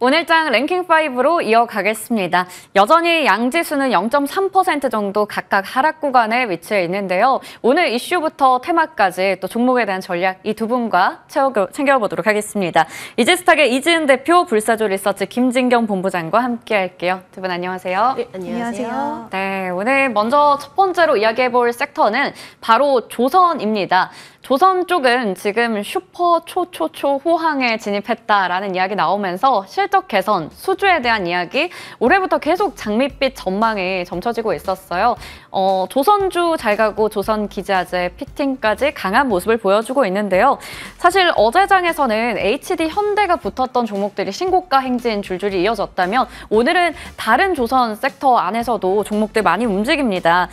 오늘장 랭킹5로 이어가겠습니다. 여전히 양지수는 0.3% 정도 각각 하락 구간에 위치해 있는데요. 오늘 이슈부터 테마까지 또 종목에 대한 전략 이 두 분과 챙겨보도록 하겠습니다. 이지스탁의 이지은 대표, 불사조 리서치 김진경 본부장과 함께 할게요. 두 분 안녕하세요. 네, 안녕하세요. 네, 오늘 먼저 첫 번째로 이야기해볼 섹터는 바로 조선입니다. 조선 쪽은 지금 슈퍼 초초초 호황에 진입했다라는 이야기 나오면서 실적 개선, 수주에 대한 이야기, 올해부터 계속 장밋빛 전망이 점쳐지고 있었어요. 조선주 잘 가고 조선기자재, 피팅까지 강한 모습을 보여주고 있는데요. 사실 어제장에서는 HD 현대가 붙었던 종목들이 신고가 행진 줄줄이 이어졌다면 오늘은 다른 조선 섹터 안에서도 종목들 많이 움직입니다.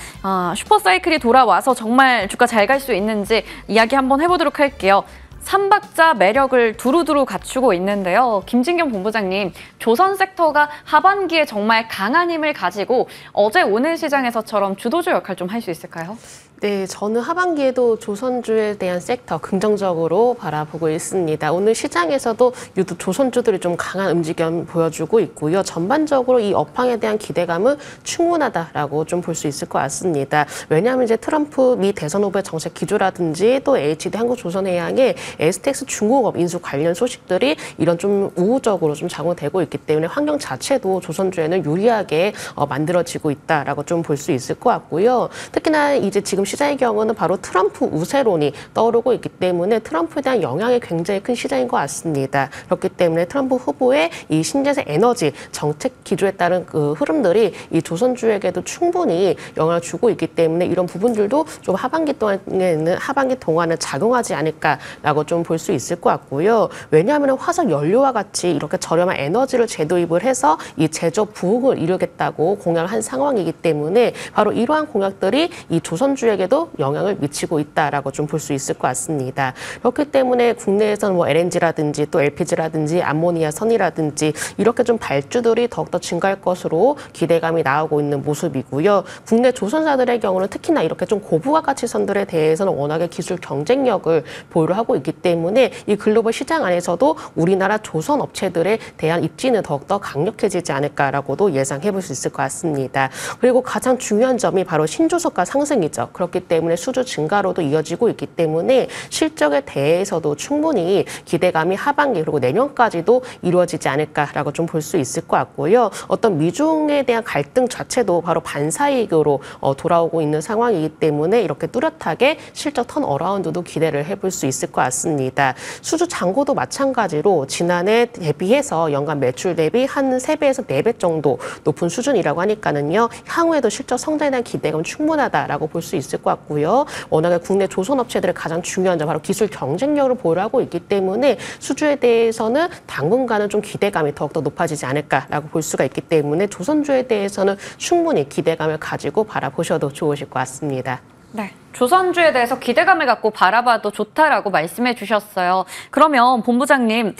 슈퍼사이클이 돌아와서 정말 주가 잘 갈 수 있는지 이야기 한번 해보도록 할게요. 삼박자 매력을 두루두루 갖추고 있는데요. 김진경 본부장님, 조선 섹터가 하반기에 정말 강한 힘을 가지고 어제 오늘 시장에서처럼 주도주 역할 좀 할 수 있을까요? 네, 저는 하반기에도 조선주에 대한 섹터 긍정적으로 바라보고 있습니다. 오늘 시장에서도 유독 조선주들이 좀 강한 움직임 보여주고 있고요. 전반적으로 이 업황에 대한 기대감은 충분하다라고 좀 볼 수 있을 것 같습니다. 왜냐하면 이제 트럼프 미 대선 후보의 정책 기조라든지 또 HD 한국조선해양의 STX 중공업 인수 관련 소식들이 이런 좀 우호적으로 좀 작용되고 있기 때문에 환경 자체도 조선주에는 유리하게 만들어지고 있다라고 좀 볼 수 있을 것 같고요. 특히나 이제 지금 시장의 경우는 바로 트럼프 우세론이 떠오르고 있기 때문에 트럼프에 대한 영향이 굉장히 큰 시장인 것 같습니다. 그렇기 때문에 트럼프 후보의 이 신재생 에너지 정책 기조에 따른 그 흐름들이 이 조선주에게도 충분히 영향을 주고 있기 때문에 이런 부분들도 좀 하반기 동안은 작용하지 않을까라고 좀 볼 수 있을 것 같고요. 왜냐하면 화석 연료와 같이 이렇게 저렴한 에너지를 재도입을 해서 이 제조업 부흥을 이루겠다고 공약을 한 상황이기 때문에 바로 이러한 공약들이 이 조선주에게도 영향을 미치고 있다라고 좀 볼 수 있을 것 같습니다. 그렇기 때문에 국내에서는 뭐 LNG라든지 또 LPG라든지 암모니아 선이라든지 이렇게 좀 발주들이 더욱더 증가할 것으로 기대감이 나오고 있는 모습이고요. 국내 조선사들의 경우는 특히나 이렇게 좀 고부가 가치선들에 대해서는 워낙에 기술 경쟁력을 보유를 하고 있기 때문에 이 글로벌 시장 안에서도 우리나라 조선 업체들에 대한 입지는 더욱더 강력해지지 않을까라고도 예상해 볼 수 있을 것 같습니다. 그리고 가장 중요한 점이 바로 신조석가 상승이죠. 그렇기 때문에 수주 증가로도 이어지고 있기 때문에 실적에 대해서도 충분히 기대감이 하반기 그리고 내년까지도 이루어지지 않을까라고 좀 볼 수 있을 것 같고요. 어떤 미중에 대한 갈등 자체도 바로 반사이익으로 돌아오고 있는 상황이기 때문에 이렇게 뚜렷하게 실적 턴어라운드도 기대를 해볼 수 있을 것 같습니다. 수주 잔고도 마찬가지로 지난해 대비해서 연간 매출 대비 한 3배에서 4배 정도 높은 수준이라고 하니까는요. 향후에도 실적 성장에 대한 기대감은 충분하다라고 볼 수 있을 것 같고요. 워낙에 국내 조선업체들의 가장 중요한 점 바로 기술 경쟁력을 보유하고 있기 때문에 수주에 대해서는 당분간은 좀 기대감이 더욱더 높아지지 않을까라고 볼 수가 있기 때문에 조선주에 대해서는 충분히 기대감을 가지고 바라보셔도 좋으실 것 같습니다. 네. 조선주에 대해서 기대감을 갖고 바라봐도 좋다라고 말씀해 주셨어요. 그러면 본부장님,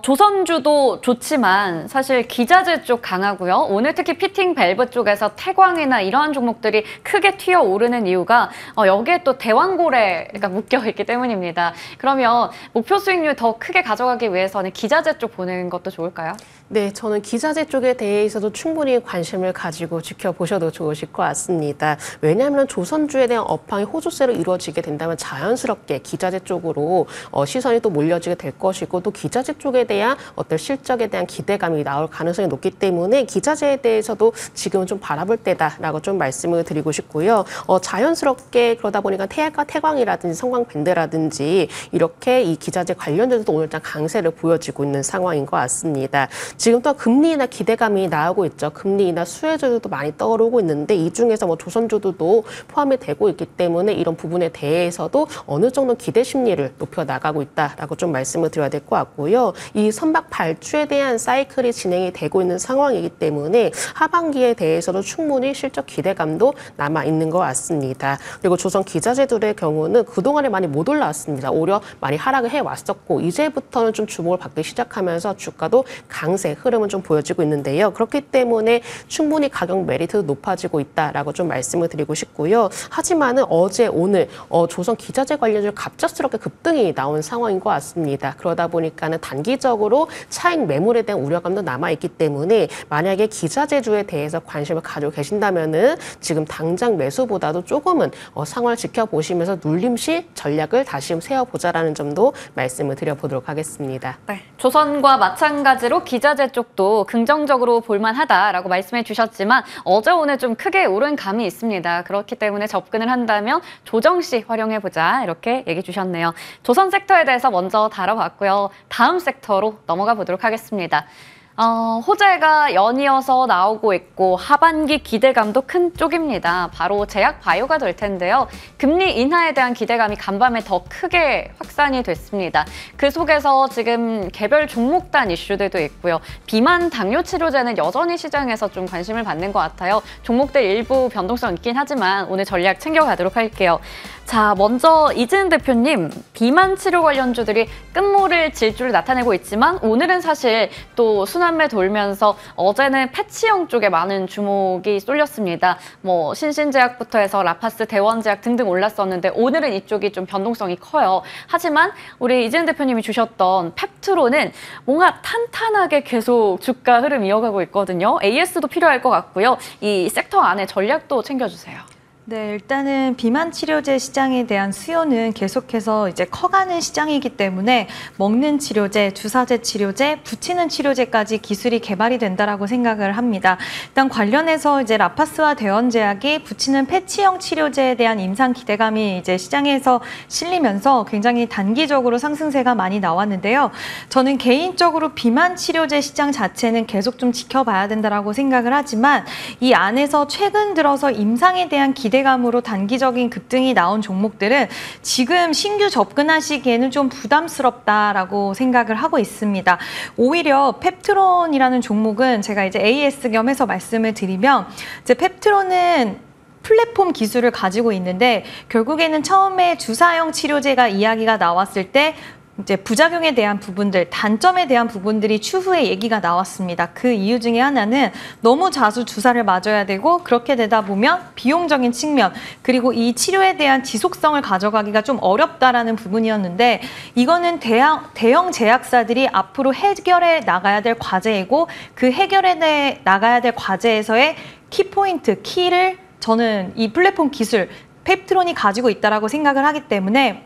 조선주도 좋지만 사실 기자재 쪽 강하고요. 오늘 특히 피팅 밸브 쪽에서 태광이나 이러한 종목들이 크게 튀어오르는 이유가 여기에 또 대왕고래가 묶여있기 때문입니다. 그러면 목표 수익률 더 크게 가져가기 위해서는 기자재 쪽 보는 것도 좋을까요? 네, 저는 기자재 쪽에 대해서도 충분히 관심을 가지고 지켜보셔도 좋으실 것 같습니다. 왜냐하면 조선주에 대한 업황이 호조세로 이루어지게 된다면 자연스럽게 기자재 쪽으로 시선이 또 몰려지게 될 것이고 또 기자재 쪽에 대한 어떤 실적에 대한 기대감이 나올 가능성이 높기 때문에 기자재에 대해서도 지금은 좀 바라볼 때다라고 좀 말씀을 드리고 싶고요. 자연스럽게 그러다 보니까 태광이라든지 성광밴드라든지 이렇게 이 기자재 관련돼서도 오늘장 강세를 보여지고 있는 상황인 것 같습니다. 지금 또 금리나 기대감이 나오고 있죠. 금리나 수혜주들도 많이 떠오르고 있는데 이 중에서 뭐 조선주도 포함이 되고 있기 때문에 이런 부분에 대해서도 어느 정도 기대 심리를 높여 나가고 있다라고 좀 말씀을 드려야 될 것 같고요. 이 선박 발주에 대한 사이클이 진행이 되고 있는 상황이기 때문에 하반기에 대해서도 충분히 실적 기대감도 남아 있는 것 같습니다. 그리고 조선 기자재들의 경우는 그동안에 많이 못 올라왔습니다. 오히려 많이 하락을 해왔었고 이제부터는 좀 주목을 받기 시작하면서 주가도 강세 흐름은 좀 보여지고 있는데요. 그렇기 때문에 충분히 가격 메리트도 높아지고 있다라고 좀 말씀을 드리고 싶고요. 하지만은 어제 오늘 조선 기자재 관련주 갑작스럽게 급등이 나온 상황인 것 같습니다. 그러다 보니까는 단기적으로 차익 매물에 대한 우려감도 남아있기 때문에 만약에 기자재주에 대해서 관심을 가지고 계신다면은 지금 당장 매수보다도 조금은 상황을 지켜보시면서 눌림시 전략을 다시 세워보자라는 점도 말씀을 드려보도록 하겠습니다. 네, 조선과 마찬가지로 기자재 쪽도 긍정적으로 볼만하다라고 말씀해 주셨지만 어제 오늘 좀 크게 오른 감이 있습니다. 그렇기 때문에 접근을 한다면 조정 시 활용해보자 이렇게 얘기해 주셨네요. 조선 섹터에 대해서 먼저 다뤄봤고요. 다음 섹터로 넘어가 보도록 하겠습니다. 호재가 연이어서 나오고 있고 하반기 기대감도 큰 쪽입니다. 바로 제약 바이오가 될 텐데요. 금리 인하에 대한 기대감이 간밤에 더 크게 확산이 됐습니다. 그 속에서 지금 개별 종목단 이슈들도 있고요. 비만 당뇨 치료제는 여전히 시장에서 좀 관심을 받는 것 같아요. 종목들 일부 변동성 있긴 하지만 오늘 전략 챙겨가도록 할게요. 자, 먼저 이재은 대표님, 비만 치료 관련주들이 끝모를 질주를 나타내고 있지만 오늘은 사실 또 순환매 돌면서 어제는 패치형 쪽에 많은 주목이 쏠렸습니다. 뭐 신신제약부터 해서 라파스, 대원제약 등등 올랐었는데 오늘은 이쪽이 좀 변동성이 커요. 하지만 우리 이재은 대표님이 주셨던 펩트론은 뭔가 탄탄하게 계속 주가 흐름 이어가고 있거든요. AS도 필요할 것 같고요. 이 섹터 안에 전략도 챙겨주세요. 네, 일단은 비만 치료제 시장에 대한 수요는 계속해서 이제 커가는 시장이기 때문에 먹는 치료제, 주사제 치료제, 붙이는 치료제까지 기술이 개발이 된다라고 생각을 합니다. 일단 관련해서 이제 라파스와 대원제약이 붙이는 패치형 치료제에 대한 임상 기대감이 이제 시장에서 실리면서 굉장히 단기적으로 상승세가 많이 나왔는데요. 저는 개인적으로 비만 치료제 시장 자체는 계속 좀 지켜봐야 된다라고 생각을 하지만 이 안에서 최근 들어서 임상에 대한 기대감으로 단기적인 급등이 나온 종목들은 지금 신규 접근하시기에는 좀 부담스럽다라고 생각을 하고 있습니다. 오히려 펩트론이라는 종목은 제가 이제 AS 겸해서 말씀을 드리면 이제 펩트론은 플랫폼 기술을 가지고 있는데 결국에는 처음에 주사형 치료제가 이야기가 나왔을 때 이제 부작용에 대한 부분들, 단점에 대한 부분들이 추후에 얘기가 나왔습니다. 그 이유 중에 하나는 너무 자주 주사를 맞아야 되고 그렇게 되다 보면 비용적인 측면 그리고 이 치료에 대한 지속성을 가져가기가 좀 어렵다라는 부분이었는데 이거는 대형 제약사들이 앞으로 해결해 나가야 될 과제이고 그 해결해 나가야 될 과제에서의 키포인트, 키를 저는 이 플랫폼 기술, 펩트론이 가지고 있다라고 생각을 하기 때문에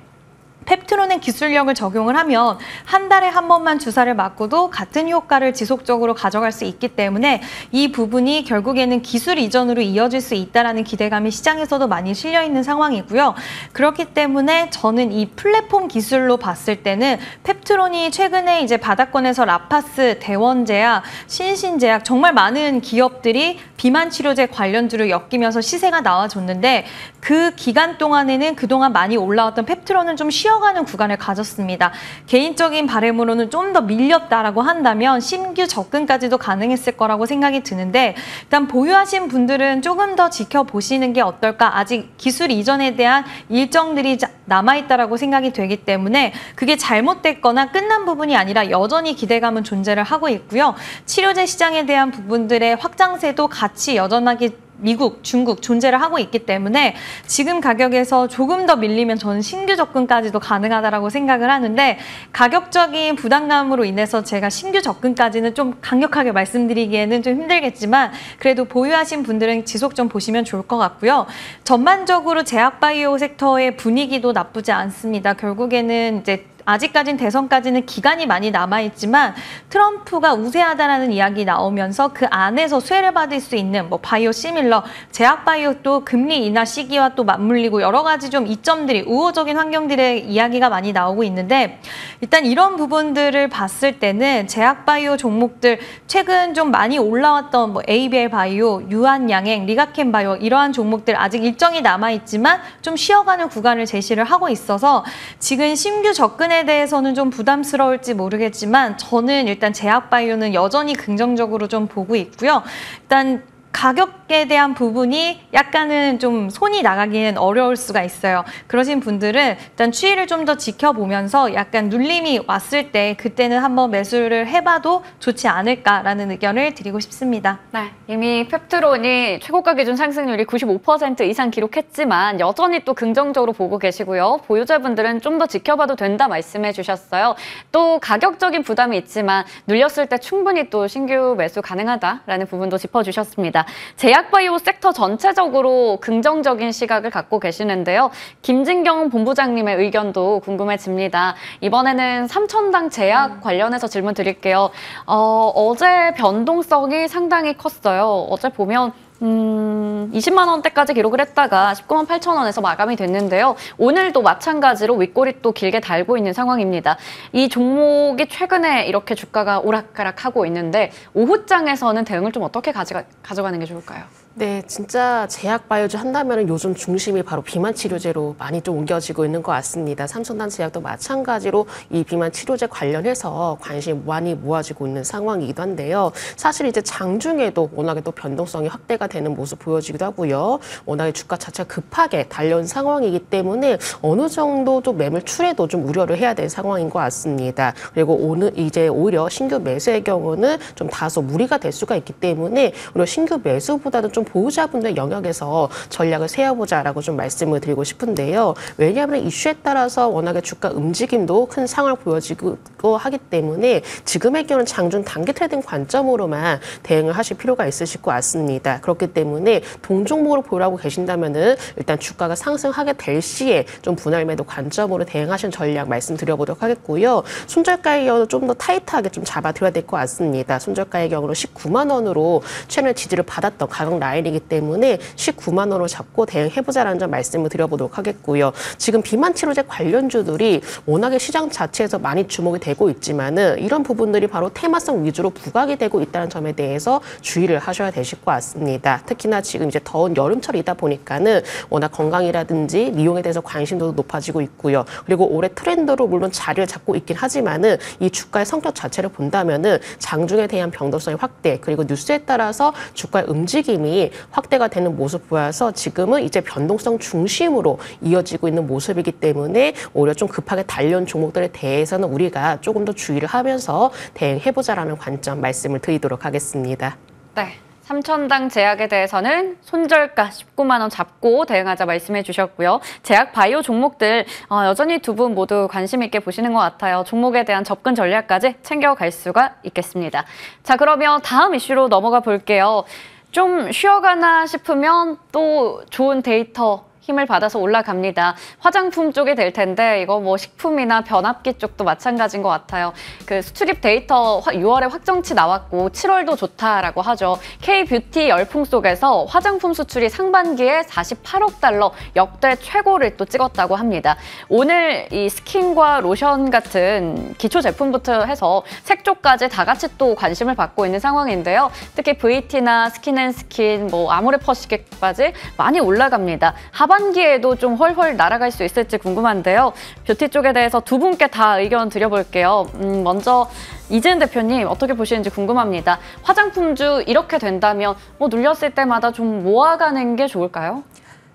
펩트론의 기술력을 적용을 하면 한 달에 한 번만 주사를 맞고도 같은 효과를 지속적으로 가져갈 수 있기 때문에 이 부분이 결국에는 기술 이전으로 이어질 수 있다는 기대감이 시장에서도 많이 실려 있는 상황이고요. 그렇기 때문에 저는 이 플랫폼 기술로 봤을 때는 펩트론이 최근에 이제 바닥권에서 라파스, 대원제약, 신신제약 정말 많은 기업들이 비만 치료제 관련주를 엮이면서 시세가 나와줬는데 그 기간 동안에는 그동안 많이 올라왔던 펩트론은 좀 쉬어가는 구간을 가졌습니다. 개인적인 바람으로는 좀 더 밀렸다라고 한다면 신규 접근까지도 가능했을 거라고 생각이 드는데 일단 보유하신 분들은 조금 더 지켜보시는 게 어떨까. 아직 기술 이전에 대한 일정들이 남아있다라고 생각이 되기 때문에 그게 잘못됐거나 끝난 부분이 아니라 여전히 기대감은 존재를 하고 있고요. 치료제 시장에 대한 부분들의 확장세도 같이 여전하게 미국, 중국 존재를 하고 있기 때문에 지금 가격에서 조금 더 밀리면 저는 신규 접근까지도 가능하다라고 생각을 하는데 가격적인 부담감으로 인해서 제가 신규 접근까지는 좀 강력하게 말씀드리기에는 좀 힘들겠지만 그래도 보유하신 분들은 지속 좀 보시면 좋을 것 같고요. 전반적으로 제약바이오 섹터의 분위기도 나쁘지 않습니다. 결국에는 이제 아직까지는 대선까지는 기간이 많이 남아있지만 트럼프가 우세하다라는 이야기 나오면서 그 안에서 수혜를 받을 수 있는 뭐 바이오 시밀러, 제약바이오도 금리 인하 시기와 또 맞물리고 여러 가지 좀 이점들이 우호적인 환경들의 이야기가 많이 나오고 있는데 일단 이런 부분들을 봤을 때는 제약바이오 종목들 최근 좀 많이 올라왔던 뭐 ABL 바이오, 유한양행, 리가켄 바이오 이러한 종목들 아직 일정이 남아있지만 좀 쉬어가는 구간을 제시를 하고 있어서 지금 신규 접근에 대해서는 좀 부담스러울지 모르겠지만 저는 일단 제약바이오는 여전히 긍정적으로 좀 보고 있고요. 일단 가격 가격에 대한 부분이 약간은 좀 손이 나가기는 어려울 수가 있어요. 그러신 분들은 일단 추이를 좀 더 지켜보면서 약간 눌림이 왔을 때 그때는 한번 매수를 해봐도 좋지 않을까라는 의견을 드리고 싶습니다. 네, 이미 펩트론이 최고가 기준 상승률이 95% 이상 기록했지만 여전히 또 긍정적으로 보고 계시고요. 보유자분들은 좀 더 지켜봐도 된다 말씀해 주셨어요. 또 가격적인 부담이 있지만 눌렸을 때 충분히 또 신규 매수 가능하다라는 부분도 짚어주셨습니다. 제약바이오 섹터 전체적으로 긍정적인 시각을 갖고 계시는데요. 김진경 본부장님의 의견도 궁금해집니다. 이번에는 삼천당 제약 관련해서 질문 드릴게요. 어제 변동성이 상당히 컸어요. 어제 보면 20만 원대까지 기록을 했다가 19만 8천 원에서 마감이 됐는데요. 오늘도 마찬가지로 윗꼬리 또 길게 달고 있는 상황입니다. 이 종목이 최근에 이렇게 주가가 오락가락하고 있는데 오후장에서는 대응을 좀 어떻게 가져가는 게 좋을까요? 네, 진짜 제약 바이오주 한다면 요즘 중심이 바로 비만 치료제로 많이 좀 옮겨지고 있는 것 같습니다. 삼천단 제약도 마찬가지로 이 비만 치료제 관련해서 관심이 많이 모아지고 있는 상황이기도 한데요. 사실 이제 장중에도 워낙에 또 변동성이 확대가 되는 모습 보여지기도 하고요. 워낙에 주가 자체가 급하게 달려온 상황이기 때문에 어느 정도 좀 매물출에도 좀 우려를 해야 될 상황인 것 같습니다. 그리고 오늘 이제 오히려 신규 매수의 경우는 좀 다소 무리가 될 수가 있기 때문에 오히려 신규 매수보다는 좀 보유자분들 영역에서 전략을 세워보자라고 좀 말씀을 드리고 싶은데요. 왜냐하면 이슈에 따라서 워낙에 주가 움직임도 큰 상황을 보여지고 하기 때문에 지금의 경우는 장중 단기 트레이딩 관점으로만 대응을 하실 필요가 있으실 것 같습니다. 그렇기 때문에 동종목으로 보유하고 계신다면은 일단 주가가 상승하게 될 시에 좀 분할 매도 관점으로 대응하시는 전략 말씀드려보도록 하겠고요. 손절가의 경우는 좀 더 타이트하게 좀 잡아드려야 될 것 같습니다. 손절가의 경우로 19만 원으로 최근에 지지를 받았던 가격 라인이기 때문에 19만 원으로 잡고 대응해보자라는 점 말씀을 드려보도록 하겠고요. 지금 비만 치료제 관련주들이 워낙에 시장 자체에서 많이 주목이 되고 있지만은 이런 부분들이 바로 테마성 위주로 부각이 되고 있다는 점에 대해서 주의를 하셔야 되실 것 같습니다. 특히나 지금 이제 더운 여름철이다 보니까는 워낙 건강이라든지 미용에 대해서 관심도 높아지고 있고요. 그리고 올해 트렌드로 물론 자리를 잡고 있긴 하지만은 이 주가의 성격 자체를 본다면은 장중에 대한 변동성의 확대 그리고 뉴스에 따라서 주가의 움직임이 확대가 되는 모습 보여서 지금은 이제 변동성 중심으로 이어지고 있는 모습이기 때문에 오히려 좀 급하게 달려온 종목들에 대해서는 우리가 조금 더 주의를 하면서 대응해보자라는 관점 말씀을 드리도록 하겠습니다. 네. 삼천당 제약에 대해서는 손절가 19만 원 잡고 대응하자 말씀해 주셨고요. 제약 바이오 종목들 여전히 두 분 모두 관심 있게 보시는 것 같아요. 종목에 대한 접근 전략까지 챙겨갈 수가 있겠습니다. 자, 그러면 다음 이슈로 넘어가 볼게요. 좀 쉬어가나 싶으면 또 좋은 데이터 힘을 받아서 올라갑니다. 화장품 쪽이 될 텐데 이거 뭐 식품이나 변압기 쪽도 마찬가지인 것 같아요. 그 수출입 데이터 6월에 확정치 나왔고 7월도 좋다라고 하죠. K-뷰티 열풍 속에서 화장품 수출이 상반기에 48억 달러 역대 최고를 또 찍었다고 합니다. 오늘 이 스킨과 로션 같은 기초 제품부터 해서 색조까지 다 같이 또 관심을 받고 있는 상황인데요. 특히 VT나 스킨앤스킨, 뭐 아모레퍼시계까지 많이 올라갑니다. 하반기에도 좀 훨훨 날아갈 수 있을지 궁금한데요. 뷰티 쪽에 대해서 두 분께 다 의견 드려볼게요. 먼저 이재은 대표님 어떻게 보시는지 궁금합니다. 화장품주 이렇게 된다면 뭐 눌렸을 때마다 좀 모아가는 게 좋을까요?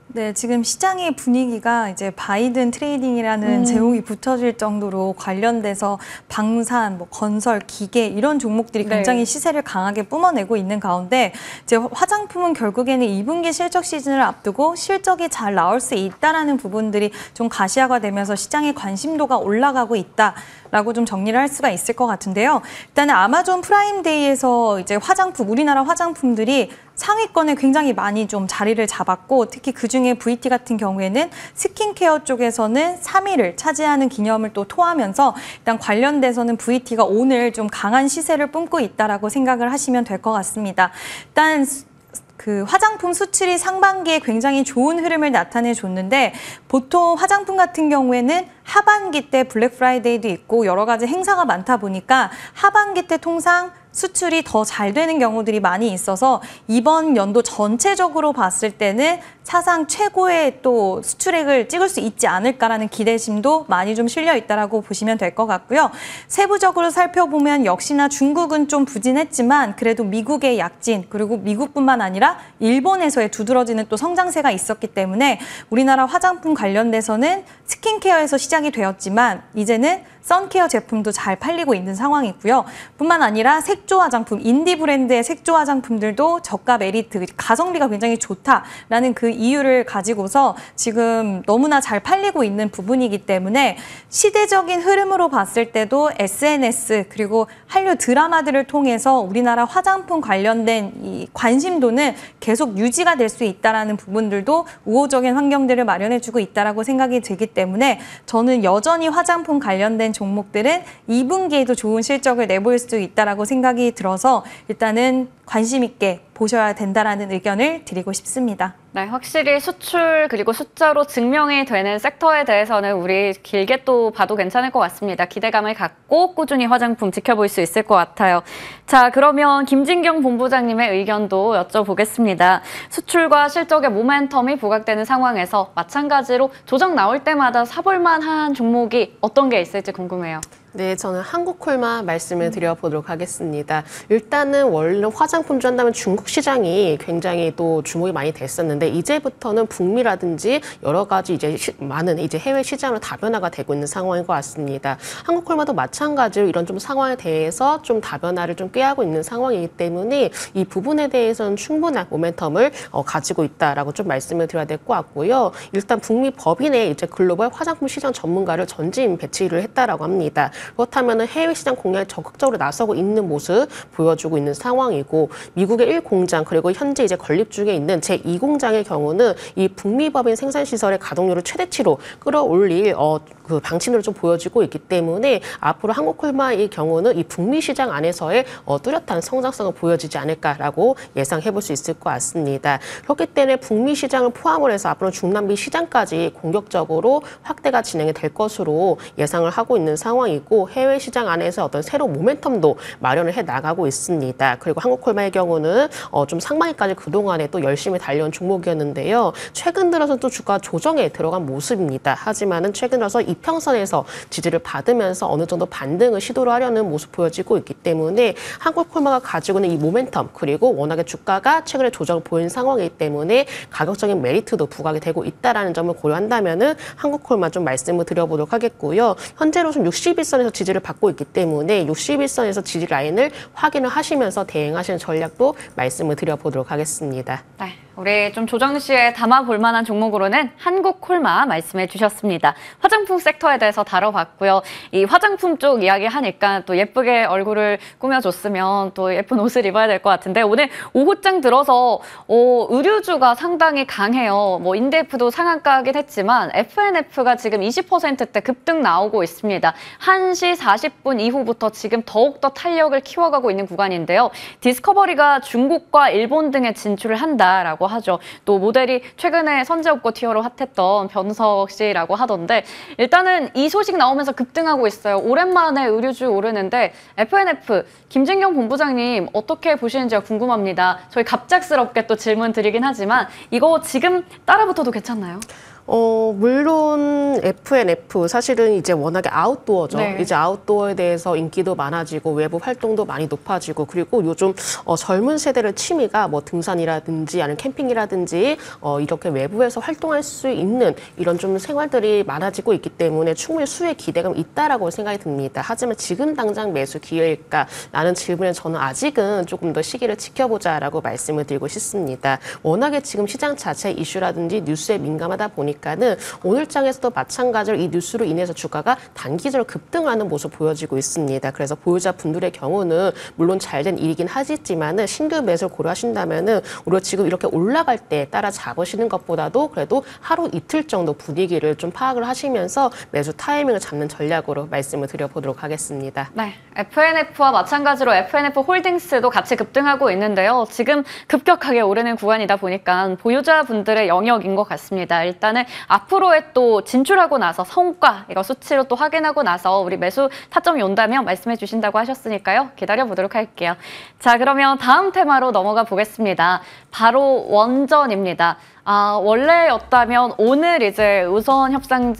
네, 지금 시장의 분위기가 이제 바이든 트레이딩이라는 제목이 붙어질 정도로 관련돼서 방산, 뭐 건설, 기계 이런 종목들이 굉장히 네. 시세를 강하게 뿜어내고 있는 가운데 이제 화장품은 결국에는 2분기 실적 시즌을 앞두고 실적이 잘 나올 수 있다라는 부분들이 좀 가시화되면서 시장의 관심도가 올라가고 있다라고 좀 정리를 할 수가 있을 것 같은데요. 일단은 아마존 프라임데이에서 이제 화장품, 우리나라 화장품들이 상위권에 굉장히 많이 좀 자리를 잡았고 특히 그중에 VT 같은 경우에는 스킨케어 쪽에서는 3위를 차지하는 기념을 또 토하면서 일단 관련돼서는 VT가 오늘 좀 강한 시세를 뿜고 있다라고 생각을 하시면 될 것 같습니다. 일단 그 화장품 수출이 상반기에 굉장히 좋은 흐름을 나타내 줬는데 보통 화장품 같은 경우에는 하반기 때 블랙 프라이데이도 있고 여러 가지 행사가 많다 보니까 하반기 때 통상 수출이 더 잘 되는 경우들이 많이 있어서 이번 연도 전체적으로 봤을 때는 사상 최고의 또 수출액을 찍을 수 있지 않을까라는 기대심도 많이 좀 실려 있다라고 보시면 될 것 같고요. 세부적으로 살펴보면 역시나 중국은 좀 부진했지만 그래도 미국의 약진 그리고 미국뿐만 아니라 일본에서의 두드러지는 또 성장세가 있었기 때문에 우리나라 화장품 관련돼서는 스킨케어에서 시작이 되었지만 이제는 선케어 제품도 잘 팔리고 있는 상황이고요. 뿐만 아니라 색조 화장품, 인디 브랜드의 색조 화장품들도 저가 메리트, 가성비가 굉장히 좋다라는 그 이유를 가지고서 지금 너무나 잘 팔리고 있는 부분이기 때문에 시대적인 흐름으로 봤을 때도 SNS 그리고 한류 드라마들을 통해서 우리나라 화장품 관련된 이 관심도는 계속 유지가 될 수 있다라는 부분들도 우호적인 환경들을 마련해주고 있다라고 생각이 들기 때문에 저는 여전히 화장품 관련된 종목들은 2분기에도 좋은 실적을 내보일 수 있다라고 생각이 들어서 일단은 관심 있게 보셔야 된다라는 의견을 드리고 싶습니다. 네, 확실히 수출 그리고 숫자로 증명이 되는 섹터에 대해서는 우리 길게 또 봐도 괜찮을 것 같습니다. 기대감을 갖고 꾸준히 화장품 지켜볼 수 있을 것 같아요. 자, 그러면 김진경 본부장님의 의견도 여쭤보겠습니다. 수출과 실적의 모멘텀이 부각되는 상황에서 마찬가지로 조정 나올 때마다 사볼 만한 종목이 어떤 게 있을지 궁금해요. 네, 저는 한국콜마 말씀을 드려보도록 하겠습니다. 일단은 원래 화장품주 한다면 중국 시장이 굉장히 또 주목이 많이 됐었는데 이제부터는 북미라든지 여러 가지 이제 많은 이제 해외 시장으로 다변화가 되고 있는 상황인 것 같습니다. 한국콜마도 마찬가지로 이런 좀 상황에 대해서 좀 다변화를 좀 꾀하고 있는 상황이기 때문에 이 부분에 대해서는 충분한 모멘텀을 가지고 있다라고 좀 말씀을 드려야 될 것 같고요. 일단 북미 법인의 이제 글로벌 화장품 시장 전문가를 전진 배치를 했다라고 합니다. 그렇다면 해외 시장 공략에 적극적으로 나서고 있는 모습 보여주고 있는 상황이고 미국의 1공장 그리고 현재 이제 건립 중에 있는 제2공장의 경우는 이 북미 법인 생산 시설의 가동률을 최대치로 끌어올릴 그 방침을 좀 보여주고 있기 때문에 앞으로 한국콜마의 경우는 이 북미 시장 안에서의 뚜렷한 성장성을 보여지지 않을까라고 예상해 볼 수 있을 것 같습니다. 그렇기 때문에 북미 시장을 포함을 해서 앞으로 중남미 시장까지 공격적으로 확대가 진행이 될 것으로 예상을 하고 있는 상황이고 해외 시장 안에서 어떤 새로운 모멘텀도 마련을 해 나가고 있습니다. 그리고 한국콜마의 경우는 좀 상반기까지 그동안에 또 열심히 달려온 종목이었는데요. 최근 들어서 또 주가 조정에 들어간 모습입니다. 하지만은 최근 들어서 이평선에서 지지를 받으면서 어느 정도 반등을 시도를 하려는 모습 보여지고 있기 때문에 한국콜마가 가지고 있는 이 모멘텀 그리고 워낙에 주가가 최근에 조정을 보인 상황이기 때문에 가격적인 메리트도 부각이 되고 있다는 점을 고려한다면은 한국콜마 좀 말씀을 드려보도록 하겠고요. 현재로 좀 61선에서 지지를 받고 있기 때문에 61선에서 지지 라인을 확인을 하시면서 대응하시는 전략도 말씀을 드려보도록 하겠습니다. 네, 우리 좀 조정 시에 담아볼 만한 종목으로는 한국콜마 말씀해 주셨습니다. 화장품 섹터에 대해서 다뤄봤고요. 이 화장품 쪽 이야기하니까 또 예쁘게 얼굴을 꾸며줬으면 또 예쁜 옷을 입어야 될 것 같은데 오늘 오후장 들어서 의류주가 상당히 강해요. 뭐 인디에프도 상한가긴 했지만 FNF가 지금 20%대 급등 나오고 있습니다. 1시 40분 이후부터 지금 더욱더 탄력을 키워가고 있는 구간인데요. 디스커버리가 중국과 일본 등에 진출을 한다라고 하죠. 또 모델이 최근에 선제업고 티어로 핫했던 변석 씨라고 하던데 일단은 이 소식 나오면서 급등하고 있어요. 오랜만에 의류주 오르는데 FNF 김진경 본부장님 어떻게 보시는지가 궁금합니다. 저희 갑작스럽게 또 질문 드리긴 하지만 이거 지금 따라붙어도 괜찮나요? 물론 FNF 사실은 이제 워낙에 아웃도어죠. 네. 이제 아웃도어에 대해서 인기도 많아지고 외부 활동도 많이 높아지고 그리고 요즘 젊은 세대의 취미가 뭐 등산이라든지 아니면 캠핑이라든지 이렇게 외부에서 활동할 수 있는 이런 좀 생활들이 많아지고 있기 때문에 충분히 수혜 기대감이 있다라고 생각이 듭니다. 하지만 지금 당장 매수 기회일까라는 질문에 저는 아직은 조금 더 시기를 지켜보자라고 말씀을 드리고 싶습니다. 워낙에 지금 시장 자체 이슈라든지 뉴스에 민감하다 보니까는 오늘장에서도 마찬가지로 이 뉴스로 인해서 주가가 단기적으로 급등하는 모습 보여지고 있습니다. 그래서 보유자 분들의 경우는 물론 잘된 일이긴 하지만은 신규 매수를 고려하신다면은 오히려 지금 이렇게 올라갈 때 따라 잡으시는 것보다도 그래도 하루 이틀 정도 분위기를 좀 파악을 하시면서 매수 타이밍을 잡는 전략으로 말씀을 드려보도록 하겠습니다. 네, FNF와 마찬가지로 FNF 홀딩스도 같이 급등하고 있는데요. 지금 급격하게 오르는 구간이다 보니까 보유자분들의 영역인 것 같습니다. 일단은 때문에 앞으로의 또 진출하고 나서 성과, 이거 수치로 또 확인하고 나서 우리 매수 타점이 온다면 말씀해 주신다고 하셨으니까요. 기다려보도록 할게요. 자, 그러면 다음 테마로 넘어가 보겠습니다. 바로 원전입니다. 원래였다면 오늘 이제 우선 협상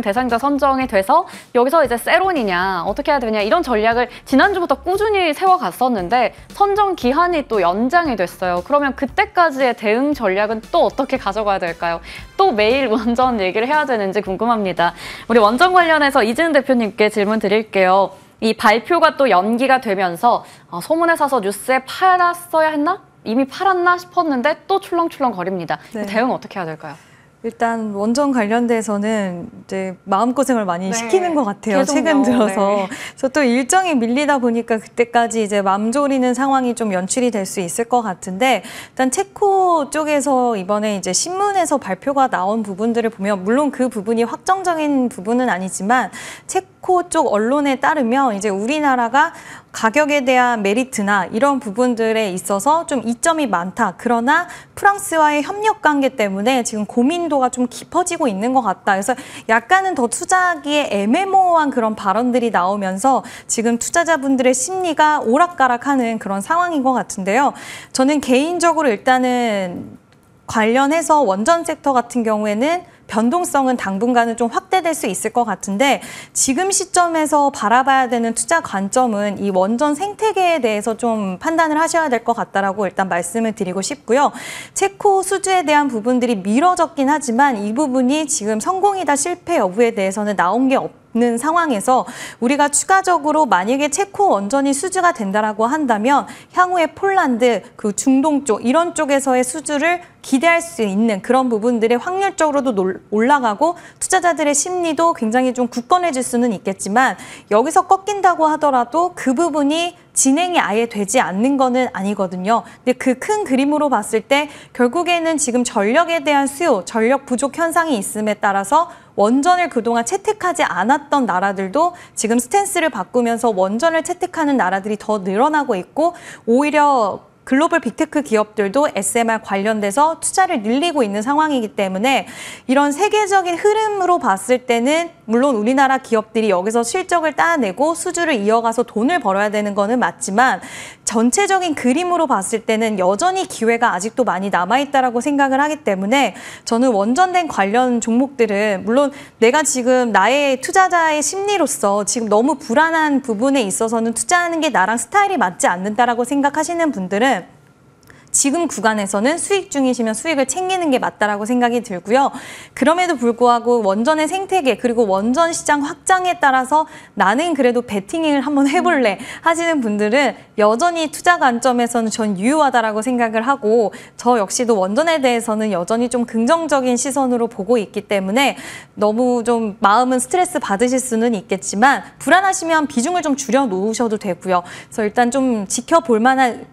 대상자 선정이 돼서 여기서 이제 세론이냐, 어떻게 해야 되냐, 이런 전략을 지난주부터 꾸준히 세워갔었는데 선정 기한이 또 연장이 됐어요. 그러면 그때까지의 대응 전략은 또 어떻게 가져가야 될까요? 또 매일 원전 얘기를 해야 되는지 궁금합니다. 우리 원전 관련해서 이재은 대표님께 질문 드릴게요. 이 발표가 또 연기가 되면서 소문에 사서 뉴스에 팔았어야 했나? 이미 팔았나 싶었는데 또 출렁출렁 거립니다. 네. 대응 어떻게 해야 될까요? 일단 원전 관련돼서는 이제 마음고생을 많이 시키는 것 같아요. 계속요. 최근 들어서. 네. 그래서 또 일정이 밀리다 보니까 그때까지 이제 맘 졸이는 상황이 좀 연출이 될 수 있을 것 같은데, 일단 체코 쪽에서 이번에 이제 신문에서 발표가 나온 부분들을 보면, 물론 그 부분이 확정적인 부분은 아니지만 체코 쪽 언론에 따르면 이제 우리나라가 가격에 대한 메리트나 이런 부분들에 있어서 좀 이점이 많다. 그러나 프랑스와의 협력 관계 때문에 지금 고민도가 좀 깊어지고 있는 것 같다. 그래서 약간은 더 투자하기에 애매모호한 그런 발언들이 나오면서 지금 투자자분들의 심리가 오락가락하는 그런 상황인 것 같은데요. 저는 개인적으로 일단은 관련해서 원전 섹터 같은 경우에는 변동성은 당분간은 좀 확대될 수 있을 것 같은데, 지금 시점에서 바라봐야 되는 투자 관점은 이 원전 생태계에 대해서 좀 판단을 하셔야 될 것 같다라고 일단 말씀을 드리고 싶고요. 체코 수주에 대한 부분들이 미뤄졌긴 하지만 이 부분이 지금 성공이다 실패 여부에 대해서는 나온 게 없는 상황에서 우리가 추가적으로 만약에 체코 원전이 수주가 된다라고 한다면 향후에 폴란드, 그 중동 쪽 이런 쪽에서의 수주를 기대할 수 있는 그런 부분들이 확률적으로도 올라가고 투자자들의 심리도 굉장히 좀 굳건해질 수는 있겠지만, 여기서 꺾인다고 하더라도 그 부분이 진행이 아예 되지 않는 거는 아니거든요. 근데 그 큰 그림으로 봤을 때 결국에는 지금 전력에 대한 수요, 전력 부족 현상이 있음에 따라서 원전을 그동안 채택하지 않았던 나라들도 지금 스탠스를 바꾸면서 원전을 채택하는 나라들이 더 늘어나고 있고, 오히려 글로벌 빅테크 기업들도 SMR 관련돼서 투자를 늘리고 있는 상황이기 때문에 이런 세계적인 흐름으로 봤을 때는 물론 우리나라 기업들이 여기서 실적을 따내고 수주를 이어가서 돈을 벌어야 되는 거는 맞지만, 전체적인 그림으로 봤을 때는 여전히 기회가 아직도 많이 남아있다라고 생각을 하기 때문에 저는 원전된 관련 종목들은 물론 내가 지금 나의 투자자의 심리로서 지금 너무 불안한 부분에 있어서는 투자하는 게 나랑 스타일이 맞지 않는다라고 생각하시는 분들은 지금 구간에서는 수익 중이시면 수익을 챙기는 게 맞다라고 생각이 들고요. 그럼에도 불구하고 원전의 생태계 그리고 원전 시장 확장에 따라서 나는 그래도 베팅을 한번 해볼래 하시는 분들은 여전히 투자 관점에서는 전 유효하다라고 생각을 하고, 저 역시도 원전에 대해서는 여전히 좀 긍정적인 시선으로 보고 있기 때문에 너무 좀 마음은 스트레스 받으실 수는 있겠지만 불안하시면 비중을 좀 줄여 놓으셔도 되고요. 그래서 일단 좀 지켜볼 만한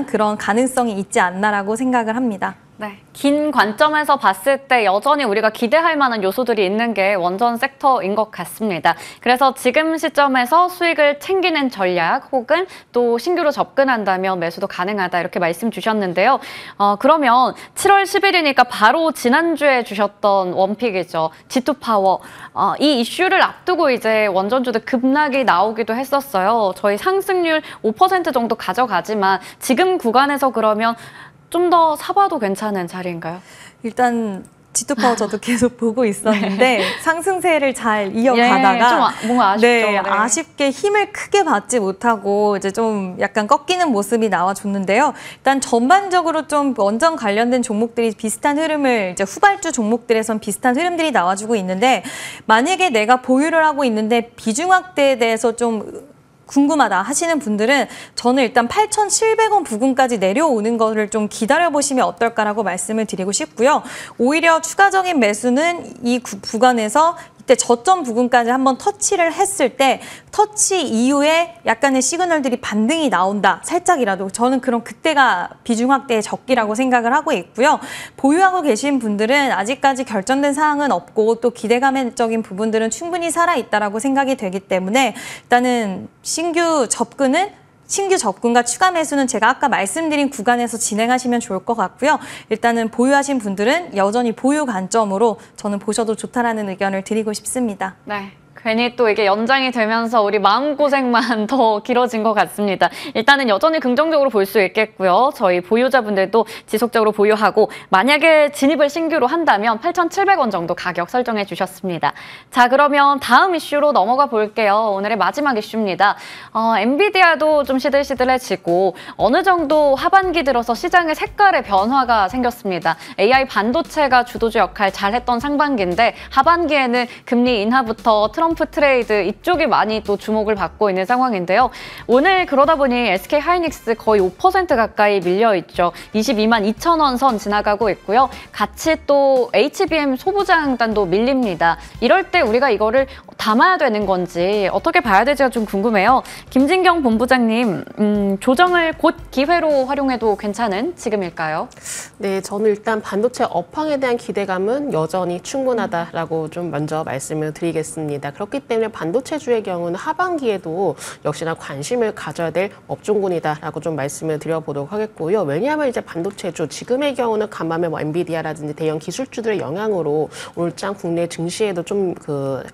그런 가능성이 있지 않나라고 생각을 합니다. 네, 긴 관점에서 봤을 때 여전히 우리가 기대할 만한 요소들이 있는 게 원전 섹터인 것 같습니다. 그래서 지금 시점에서 수익을 챙기는 전략 혹은 또 신규로 접근한다면 매수도 가능하다, 이렇게 말씀 주셨는데요. 그러면 7월 10일이니까 바로 지난주에 주셨던 원픽이죠. G2파워. 이 이슈를 앞두고 이제 원전주들 급락이 나오기도 했었어요. 저희 상승률 5% 정도 가져가지만 지금 구간에서 그러면 좀 더 사봐도 괜찮은 자리인가요? 일단 G2파워 저도 계속 보고 있었는데 상승세를 잘 이어가다가 좀 뭔가 아쉽죠. 네, 아쉽게 힘을 크게 받지 못하고 이제 좀 약간 꺾이는 모습이 나와줬는데요. 일단 전반적으로 좀 원전 관련된 종목들이 비슷한 흐름을, 이제 후발주 종목들에선 비슷한 흐름들이 나와주고 있는데, 만약에 내가 보유를 하고 있는데 비중 확대에 대해서 좀 궁금하다 하시는 분들은 저는 일단 8,700원 부근까지 내려오는 거를 좀 기다려보시면 어떨까라고 말씀을 드리고 싶고요. 오히려 추가적인 매수는 이 구간에서 이때 저점 부근까지 한번 터치를 했을 때 터치 이후에 약간의 시그널들이 반등이 나온다, 살짝이라도, 저는 그런 그때가 비중 확대의 적기라고 생각을 하고 있고요. 보유하고 계신 분들은 아직까지 결정된 사항은 없고 또 기대감적인 부분들은 충분히 살아있다라고 생각이 되기 때문에 일단은 신규 접근은 신규 접근과 추가 매수는 제가 아까 말씀드린 구간에서 진행하시면 좋을 것 같고요. 일단은 보유하신 분들은 여전히 보유 관점으로 저는 보셔도 좋다라는 의견을 드리고 싶습니다. 네. 괜히 또 이게 연장이 되면서 우리 마음고생만 더 길어진 것 같습니다. 일단은 여전히 긍정적으로 볼 수 있겠고요. 저희 보유자분들도 지속적으로 보유하고 만약에 진입을 신규로 한다면 8,700원 정도 가격 설정해 주셨습니다. 자, 그러면 다음 이슈로 넘어가 볼게요. 오늘의 마지막 이슈입니다. 엔비디아도 좀 시들시들해지고 어느 정도 하반기 들어서 시장의 색깔의 변화가 생겼습니다. AI 반도체가 주도주 역할 잘했던 상반기인데 하반기에는 금리 인하부터 트럼프 트레이드 이쪽이 많이 또 주목을 받고 있는 상황인데요. 오늘 그러다 보니 SK 하이닉스 거의 5% 가까이 밀려있죠. 22만 2천 원 선 지나가고 있고요. 같이 또 HBM 소부장단도 밀립니다. 이럴 때 우리가 이거를 담아야 되는 건지 어떻게 봐야 될지가 좀 궁금해요. 김진경 본부장님, 조정을 곧 기회로 활용해도 괜찮은 지금일까요? 네, 저는 일단 반도체 업황에 대한 기대감은 여전히 충분하다라고 좀 먼저 말씀을 드리겠습니다. 그렇기 때문에 반도체주의 경우는 하반기에도 역시나 관심을 가져야 될 업종군이다라고 좀 말씀을 드려보도록 하겠고요. 왜냐하면 이제 반도체주, 지금의 경우는 간밤에 뭐 엔비디아라든지 대형 기술주들의 영향으로 올장 국내 증시에도 좀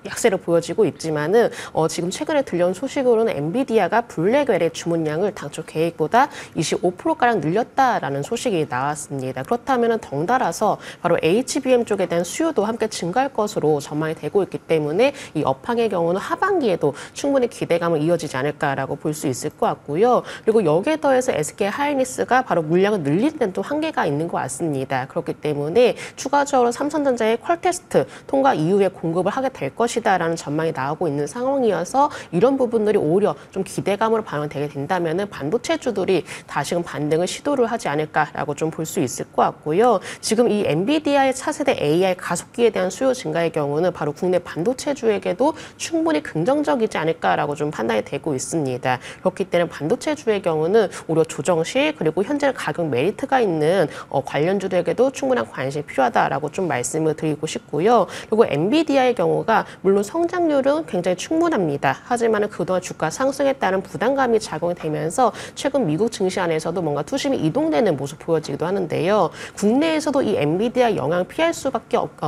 약세를 보여지고 있지만은 지금 최근에 들려온 소식으로는 엔비디아가 블랙웰의 주문량을 당초 계획보다 25%가량 늘렸다라는 소식이 나왔습니다. 그렇다면은 덩달아서 바로 HBM 쪽에 대한 수요도 함께 증가할 것으로 전망이 되고 있기 때문에 이 업황의 경우는 하반기에도 충분히 기대감은 이어지지 않을까라고 볼 수 있을 것 같고요. 그리고 여기에 더해서 SK 하이닉스가 바로 물량을 늘리는 데는 또 한계가 있는 것 같습니다. 그렇기 때문에 추가적으로 삼성전자의 퀄테스트 통과 이후에 공급을 하게 될 것이다라는 전망이 나오고 있는 상황이어서 이런 부분들이 오히려 좀 기대감으로 반영되게 된다면은 반도체주들이 다시금 반등을 시도를 하지 않을까라고 좀 볼 수 있을 것 같고요. 지금 이 엔비디아의 차세대 AI 가속기에 대한 수요 증가의 경우는 바로 국내 반도체주에게도 충분히 긍정적이지 않을까라고 좀 판단이 되고 있습니다. 그렇기 때문에 반도체주의 경우는 오히려 조정 시 그리고 현재 가격 메리트가 있는 관련주들에게도 충분한 관심이 필요하다라고 좀 말씀을 드리고 싶고요. 그리고 엔비디아의 경우가 물론 성장률은 굉장히 충분합니다. 하지만 그동안 주가 상승에 따른 부담감이 작용이 되면서 최근 미국 증시 안에서도 뭔가 투심이 이동되는 모습 보여지기도 하는데요. 국내에서도 이 엔비디아 영향을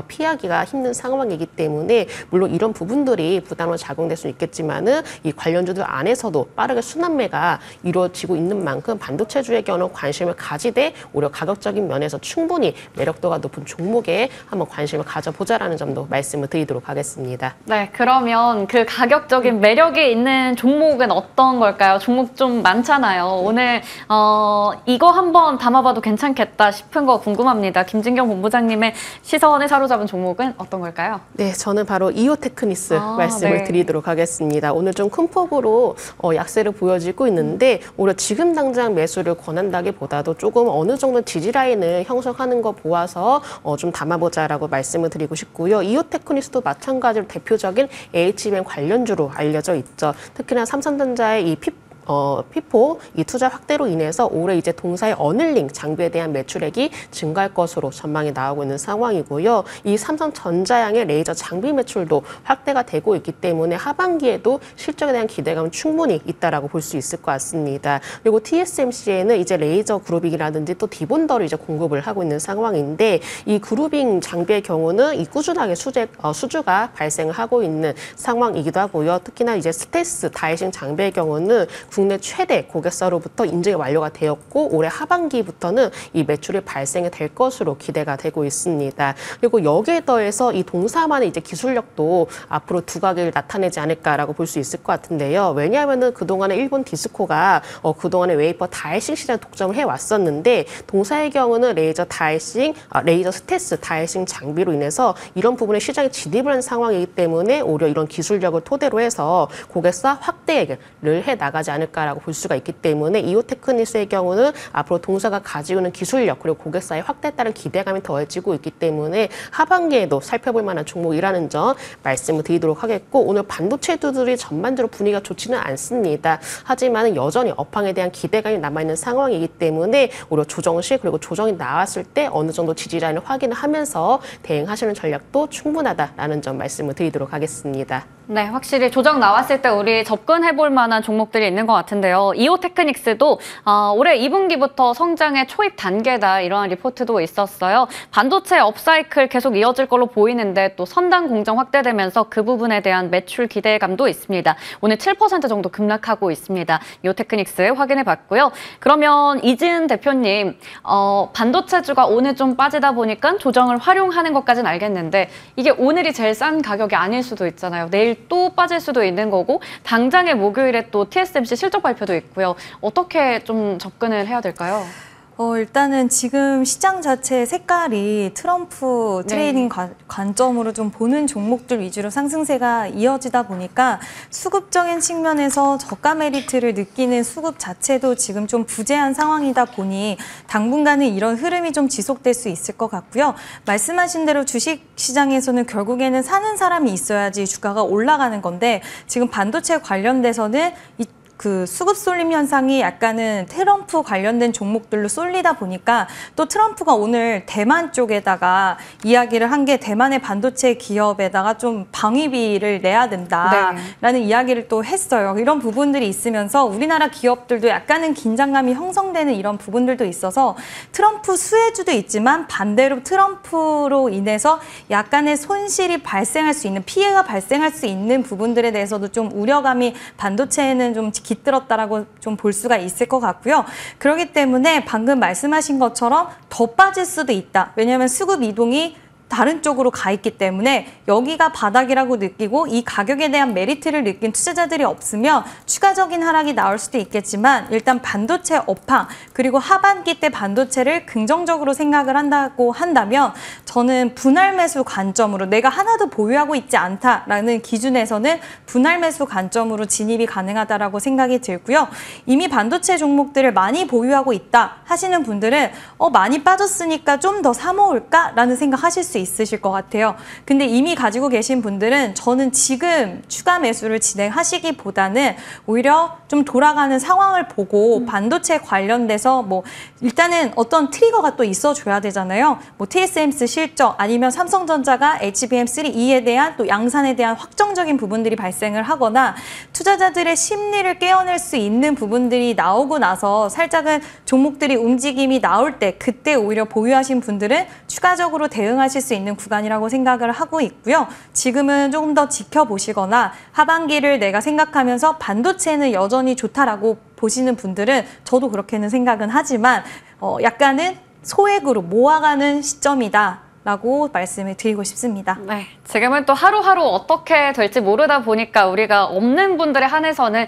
피하기가 힘든 상황이기 때문에 물론 이런 부분들이 부담으로 작용될 수 있겠지만은 이 관련주들 안에서도 빠르게 순환매가 이루어지고 있는 만큼 반도체주의 경우는 관심을 가지되 오히려 가격적인 면에서 충분히 매력도가 높은 종목에 한번 관심을 가져보자라는 점도 말씀을 드리도록 하겠습니다. 네, 그러면 그 가격적인 매력이 있는 종목은 어떤 걸까요? 종목 좀 많잖아요. 오늘 이거 한번 담아봐도 괜찮겠다 싶은 거 궁금합니다. 김진경 본부장님의 시선을 사로잡은 종목은 어떤 걸까요? 네, 저는 바로 이오테크니스 말씀을 네. 드리도록 하겠습니다. 오늘 좀 큰 폭으로 약세를 보여지고 있는데 오히려 지금 당장 매수를 권한다기보다도 조금 어느 정도 지지라인을 형성하는 거 보아서 좀 담아보자라고 말씀을 드리고 싶고요. 이오테크니스도 마찬가지로 대표적인 HBM 관련주로 알려져 있죠. 특히나 삼성전자의 이 피포 이 투자 확대로 인해서 올해 이제 동사의 어늘링 장비에 대한 매출액이 증가할 것으로 전망이 나오고 있는 상황이고요. 이 삼성전자양의 레이저 장비 매출도 확대가 되고 있기 때문에 하반기에도 실적에 대한 기대감은 충분히 있다라고 볼 수 있을 것 같습니다. 그리고 TSMC에는 이제 레이저 그루빙이라든지 또 디본더를 이제 공급을 하고 있는 상황인데 이 그루빙 장비의 경우는 이 꾸준하게 수주가 발생을 하고 있는 상황이기도 하고요. 특히나 이제 스텔스 다이싱 장비의 경우는 국내 최대 고객사로부터 인증이 완료가 되었고 올해 하반기부터는 이 매출이 발생이 될 것으로 기대가 되고 있습니다. 그리고 여기에 더해서 이 동사만의 이제 기술력도 앞으로 두각을 나타내지 않을까라고 볼 수 있을 것 같은데요. 왜냐하면은 그동안에 일본 디스코가 그동안에 웨이퍼 다이싱 시장 독점을 해왔었는데 동사의 경우는 레이저 스텔스 다이싱 장비로 인해서 이런 부분에 시장에 진입을 한 상황이기 때문에 오히려 이런 기술력을 토대로 해서 고객사 확대를 해나가지 않을까라고 볼 수가 있기 때문에 이오테크니스의 경우는 앞으로 동사가 가지고 있는 기술력 그리고 고객사의 확대에 따른 기대감이 더해지고 있기 때문에 하반기에도 살펴볼 만한 종목이라는 점 말씀을 드리도록 하겠고 오늘 반도체주들이 전반적으로 분위기가 좋지는 않습니다. 하지만 여전히 업황에 대한 기대감이 남아있는 상황이기 때문에 오히려 조정 시 그리고 조정이 나왔을 때 어느 정도 지지라인을 확인을 하면서 대응하시는 전략도 충분하다라는 점 말씀을 드리도록 하겠습니다. 네, 확실히 조정 나왔을 때 우리 접근해볼 만한 종목들이 있는 것 같은데요. 이오테크닉스도 올해 2분기부터 성장의 초입 단계다 이러한 리포트도 있었어요. 반도체 업사이클 계속 이어질 걸로 보이는데 또 선단 공정 확대되면서 그 부분에 대한 매출 기대감도 있습니다. 오늘 7% 정도 급락하고 있습니다. 이오테크닉스 확인해봤고요. 그러면 이지은 대표님, 반도체주가 오늘 좀 빠지다 보니까 조정을 활용하는 것까지는 알겠는데 이게 오늘이 제일 싼 가격이 아닐 수도 있잖아요. 내일 또 빠질 수도 있는 거고 당장의 목요일에 또 TSMC 실적 발표도 있고요. 어떻게 좀 접근을 해야 될까요? 일단은 지금 시장 자체의 색깔이 트럼프 트레이딩 관점으로 좀 보는 종목들 위주로 상승세가 이어지다 보니까 수급적인 측면에서 저가 메리트를 느끼는 수급 자체도 지금 좀 부재한 상황이다 보니 당분간은 이런 흐름이 좀 지속될 수 있을 것 같고요. 말씀하신 대로 주식 시장에서는 결국에는 사는 사람이 있어야지 주가가 올라가는 건데 지금 반도체 관련돼서는 그 수급 쏠림 현상이 약간은 트럼프 관련된 종목들로 쏠리다 보니까 또 트럼프가 오늘 대만 쪽에다가 이야기를 한 게 대만의 반도체 기업에다가 좀 방위비를 내야 된다라는 이야기를 또 했어요. 이런 부분들이 있으면서 우리나라 기업들도 약간은 긴장감이 형성되는 이런 부분들도 있어서 트럼프 수혜주도 있지만 반대로 트럼프로 인해서 약간의 손실이 발생할 수 있는 피해가 발생할 수 있는 부분들에 대해서도 좀 우려감이 반도체에는 좀 깃들었다라고 좀 볼 수가 있을 것 같고요. 그렇기 때문에 방금 말씀하신 것처럼 더 빠질 수도 있다. 왜냐하면 수급 이동이 다른 쪽으로 가 있기 때문에 여기가 바닥이라고 느끼고 이 가격에 대한 메리트를 느낀 투자자들이 없으면 추가적인 하락이 나올 수도 있겠지만 일단 반도체 업황 그리고 하반기 때 반도체를 긍정적으로 생각을 한다고 한다면 저는 분할 매수 관점으로 내가 하나도 보유하고 있지 않다라는 기준에서는 분할 매수 관점으로 진입이 가능하다라고 생각이 들고요. 이미 반도체 종목들을 많이 보유하고 있다 하시는 분들은 많이 빠졌으니까 좀 더 사모을까라는 생각하실 수 있으실 것 같아요. 근데 이미 가지고 계신 분들은 저는 지금 추가 매수를 진행하시기보다는 오히려 좀 돌아가는 상황을 보고 반도체 관련돼서 뭐 일단은 어떤 트리거가 또 있어줘야 되잖아요. 뭐 TSMC 실적 아니면 삼성전자가 HBM3E에 대한 또 양산에 대한 확정적인 부분들이 발생을 하거나 투자자들의 심리를 깨어낼 수 있는 부분들이 나오고 나서 살짝은 종목들이 움직임이 나올 때 그때 오히려 보유하신 분들은 추가적으로 대응하실 수 있는 구간이라고 생각을 하고 있고요. 지금은 조금 더 지켜보시거나 하반기를 내가 생각하면서 반도체는 여전히 좋다라고 보시는 분들은 저도 그렇게는 생각은 하지만 약간은 소액으로 모아가는 시점이다. 라고 말씀을 드리고 싶습니다. 네, 지금은 또 하루하루 어떻게 될지 모르다 보니까 우리가 없는 분들에 한해서는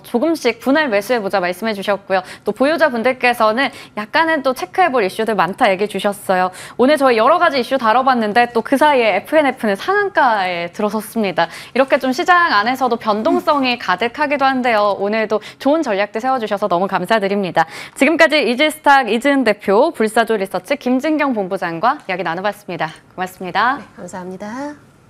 조금씩 분할 매수해보자 말씀해 주셨고요. 또 보유자분들께서는 약간은 또 체크해볼 이슈들 많다 얘기해 주셨어요. 오늘 저희 여러 가지 이슈 다뤄봤는데 또 그 사이에 FNF는 상한가에 들어섰습니다. 이렇게 좀 시장 안에서도 변동성이 가득하기도 한데요. 오늘도 좋은 전략들 세워주셔서 너무 감사드립니다. 지금까지 이지스탁 이지은 대표, 불사조 리서치 김진경 본부장과 이야기 나눠봤습니다. 고맙습니다. 네, 감사합니다.